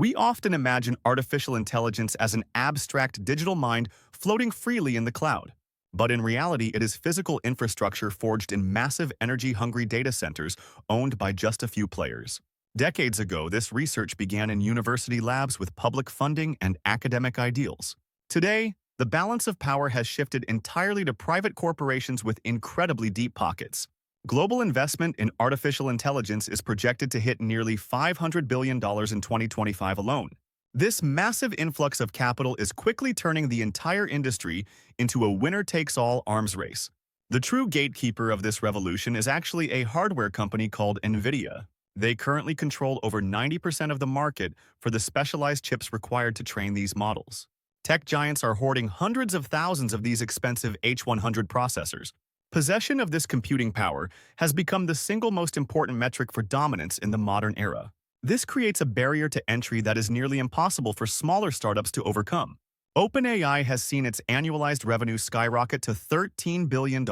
We often imagine artificial intelligence as an abstract digital mind floating freely in the cloud. But in reality, it is physical infrastructure forged in massive energy-hungry data centers owned by just a few players. Decades ago, this research began in university labs with public funding and academic ideals. Today, the balance of power has shifted entirely to private corporations with incredibly deep pockets. Global investment in artificial intelligence is projected to hit nearly $500 billion in 2025 alone. This massive influx of capital is quickly turning the entire industry into a winner-takes-all arms race. The true gatekeeper of this revolution is actually a hardware company called NVIDIA. They currently control over 90% of the market for the specialized chips required to train these models. Tech giants are hoarding hundreds of thousands of these expensive H100 processors. Possession of this computing power has become the single most important metric for dominance in the modern era. This creates a barrier to entry that is nearly impossible for smaller startups to overcome. OpenAI has seen its annualized revenue skyrocket to $13 billion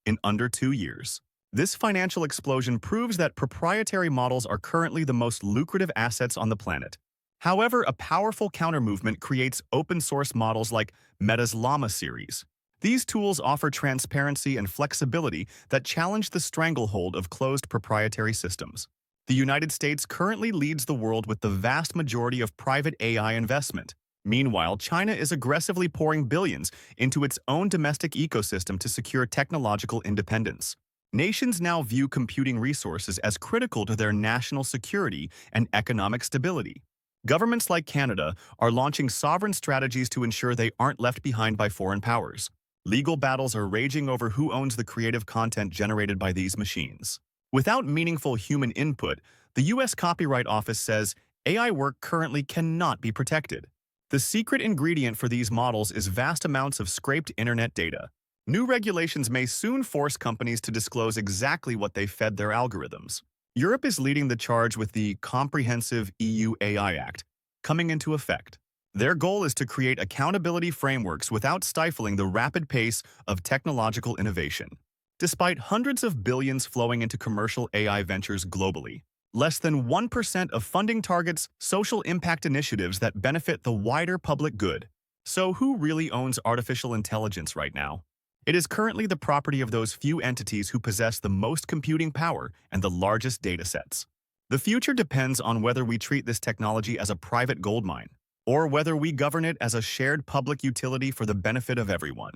in under 2 years. This financial explosion proves that proprietary models are currently the most lucrative assets on the planet. However, a powerful counter-movement creates open-source models like Meta's Llama series. These tools offer transparency and flexibility that challenge the stranglehold of closed proprietary systems. The United States currently leads the world with the vast majority of private AI investment. Meanwhile, China is aggressively pouring billions into its own domestic ecosystem to secure technological independence. Nations now view computing resources as critical to their national security and economic stability. Governments like Canada are launching sovereign strategies to ensure they aren't left behind by foreign powers. Legal battles are raging over who owns the creative content generated by these machines. Without meaningful human input, the U.S. Copyright Office says AI work currently cannot be protected. The secret ingredient for these models is vast amounts of scraped internet data. New regulations may soon force companies to disclose exactly what they fed their algorithms. Europe is leading the charge with the comprehensive EU AI Act coming into effect. Their goal is to create accountability frameworks without stifling the rapid pace of technological innovation. Despite hundreds of billions flowing into commercial AI ventures globally, less than 1% of funding targets social impact initiatives that benefit the wider public good. So who really owns artificial intelligence right now? It is currently the property of those few entities who possess the most computing power and the largest datasets. The future depends on whether we treat this technology as a private goldmine, or whether we govern it as a shared public utility for the benefit of everyone.